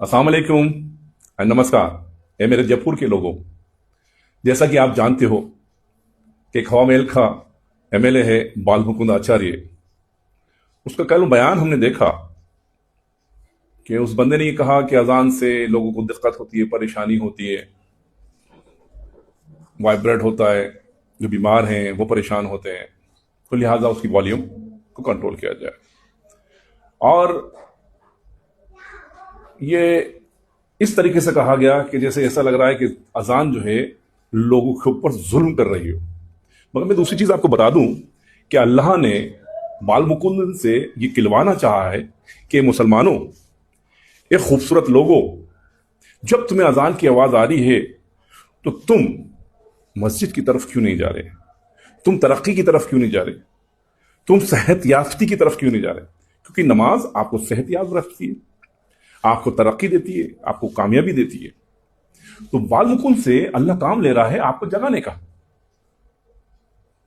अस्सलाम वालेकुम, नमस्कार। मेरे जयपुर के लोगों, जैसा कि आप जानते हो कि खवा मेल का एमएलए है बाल मुकुंद आचार्य। उसका कल बयान हमने देखा कि उस बंदे ने ये कहा कि अजान से लोगों को दिक्कत होती है, परेशानी होती है, वाइब्रेट होता है, जो बीमार हैं वो परेशान होते हैं, तो लिहाजा उसकी वॉल्यूम को कंट्रोल किया जाए। और ये इस तरीके से कहा गया कि जैसे ऐसा लग रहा है कि अजान जो है लोगों के ऊपर जुल्म कर रही हो। मगर मैं दूसरी चीज आपको बता दूं कि अल्लाह ने बाल मुकुंद से ये किलवाना चाहा है कि मुसलमानों, एक खूबसूरत लोगों, जब तुम्हें अजान की आवाज आ रही है तो तुम मस्जिद की तरफ क्यों नहीं जा रहे? तुम तरक्की की तरफ क्यों नहीं जा रहे? तुम सेहत याफ्ती की तरफ क्यों नहीं जा रहे? क्योंकि नमाज आपको सेहत याफ्त रखती है, आपको तरक्की देती है, आपको कामयाबी देती है। तो बाल मुकुंद से अल्लाह काम ले रहा है आपको जगाने का।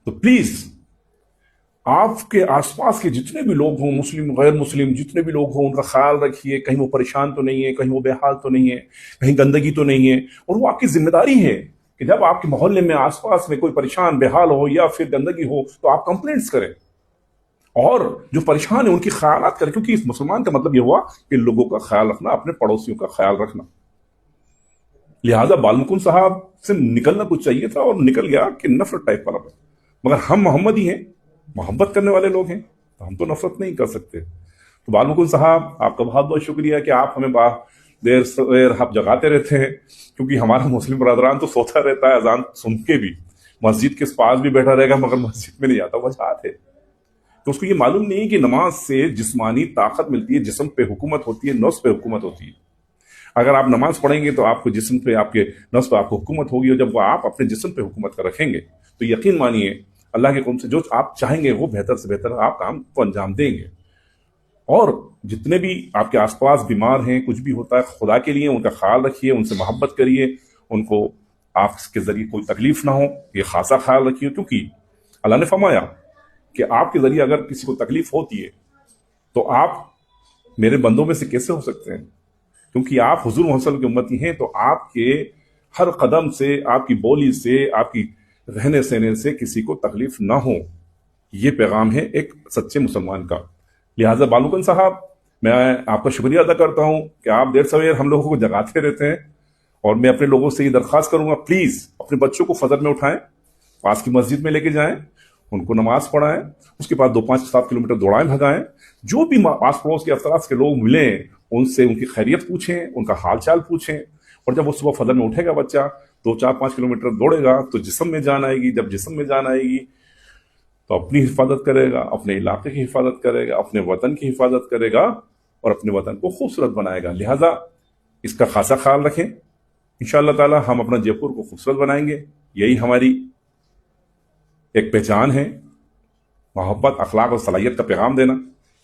तो प्लीज आपके आसपास के जितने भी लोग हों, मुस्लिम गैर मुस्लिम जितने भी लोग हों, उनका ख्याल रखिए, कहीं वो परेशान तो नहीं है, कहीं वो बेहाल तो नहीं है, कहीं गंदगी तो नहीं है। और वो आपकी जिम्मेदारी है कि जब आपके मोहल्ले में आसपास में कोई परेशान बेहाल हो या फिर गंदगी हो तो आप कंप्लेंट्स करें और जो परेशान है उनकी ख्यालात करें। क्योंकि इस मुसलमान का मतलब यह हुआ कि लोगों का ख्याल रखना, अपने पड़ोसियों का ख्याल रखना। लिहाजा बाल मुकुंद साहब से निकलना कुछ चाहिए था और निकल गया कि नफरत टाइप वाला। मगर हम मोहम्मदी हैं, मोहब्बत करने वाले लोग हैं, तो हम तो नफरत नहीं कर सकते। तो बाल मुकुंद साहब, आपका बहुत बहुत शुक्रिया कि आप हमें देर सवेर आप जगाते रहते हैं। क्योंकि हमारा मुस्लिम बरदरान तो सोता रहता है अजान सुन के भी, मस्जिद के पास भी बैठा रहेगा मगर मस्जिद में नहीं आता, वजह है। तो उसको ये मालूम नहीं कि नमाज से जिस्मानी ताकत मिलती है, जिस्म पे हुकूमत होती है, नफ्स पे हुकूमत होती है। अगर आप नमाज पढ़ेंगे तो आपको जिस्म पे, आपके नफ्स पे आपको हुकूमत होगी, और जब वो आप अपने जिस्म पे हुकूमत कर रखेंगे तो यकीन मानिए अल्लाह के हुक्म से जो आप चाहेंगे वो बेहतर से बेहतर आप काम को अंजाम देंगे। और जितने भी आपके आसपास बीमार हैं, कुछ भी होता है, खुदा के लिए उनका ख्याल रखिए, उनसे मोहब्बत करिए, उनको आपके जरिए कोई तकलीफ ना हो ये खासा ख्याल रखिए। क्योंकि अल्लाह ने फरमाया कि आपके जरिए अगर किसी को तकलीफ होती है तो आप मेरे बंदों में से कैसे हो सकते हैं? क्योंकि आप हुजूर मोहम्मद की उम्मती हैं, तो आपके हर कदम से, आपकी बोली से, आपकी रहने सहने से किसी को तकलीफ ना हो, ये पैगाम है एक सच्चे मुसलमान का। लिहाजा बाल मुकुंद साहब, मैं आपका शुक्रिया अदा करता हूं कि आप देर सवेर हम लोगों को जगाते रहते हैं। और मैं अपने लोगों से ये दरख्वास्त करूंगा, प्लीज अपने बच्चों को फजर में उठाएं, पास की मस्जिद में लेके जाएं, उनको नमाज पढ़ाएं, उसके बाद 2-5-7 किलोमीटर दौड़ाएं, भगाएं। जो भी आस पड़ोस के अफराज के लोग मिलें उनसे उनकी खैरियत पूछें, उनका हाल चाल पूछें। और जब वो सुबह फजर में उठेगा बच्चा, 2-4-5 किलोमीटर दौड़ेगा तो जिस्म में जान आएगी। जब जिस्म में जान आएगी तो अपनी हिफाजत करेगा, अपने इलाके की हिफाजत करेगा, अपने वतन की हिफाजत करेगा और अपने वतन को खूबसूरत बनाएगा। लिहाजा इसका खासा ख्याल रखें। इंशाअल्लाह ताला हम अपना जयपुर को खूबसूरत बनाएंगे। यही हमारी एक पहचान है, मोहब्बत, अखलाक और सलाहियत का पैगाम देना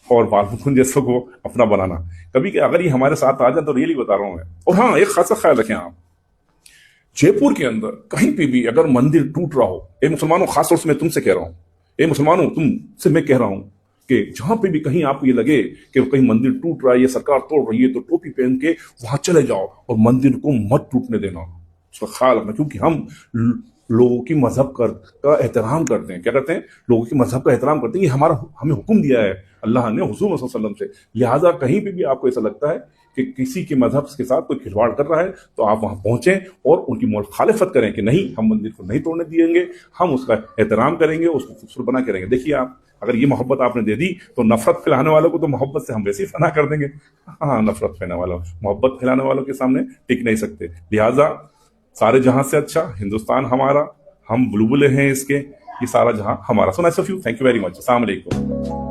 और बाल मुकुंद जैसों को अपना बनाना। कभी कि अगर ये हमारे साथ आ जाए तो रियली बता रहा हूं मैं। और हाँ, एक खासा ख्याल रखें आप, जयपुर के अंदर कहीं पे भी अगर मंदिर टूट रहा हो, ए मुसलमानों, खासतौर से मैं तुमसे कह रहा हूं, ए मुसलमानों तुमसे मैं कह रहा हूं कि जहां पे भी कहीं आपको ये लगे कि कहीं मंदिर टूट रहा है, ये सरकार तोड़ रही है, तो टोपी पहन के वहां चले जाओ और मंदिर को मत टूटने देना, उसका ख्याल रखना। क्योंकि हम लोगों की मजहब का एहतराम करते हैं। क्या करते हैं? लोगों की मजहब का एहतराम करते हैं। ये हमारा, हमें हुक्म दिया है अल्लाह ने हुजूर सल्लल्लाहु अलैहि वसल्लम से। लिहाजा कहीं पे भी आपको ऐसा लगता है कि किसी के मजहब के साथ कोई खिलवाड़ कर रहा है तो आप वहां पहुंचें और उनकी मुखालिफत करें कि नहीं, हम मंदिर को नहीं तोड़ने दिएंगे, हम उसका एहतराम करेंगे, उसको खूबसूरत बना के रहेंगे। देखिए आप, अगर ये मोहब्बत आपने दे दी तो नफरत फैलाने वालों को तो मोहब्बत से हम वैसे ही फना कर देंगे। हाँ, नफरत फैलाने वालों, मोहब्बत फैलाने वालों के सामने टिक नहीं सकते। लिहाजा सारे जहां से अच्छा हिंदुस्तान हमारा, हम बुलबुले हैं इसके, ये सारा जहां हमारा। So nice of you, thank you very much. अस्सलाम वालेकुम।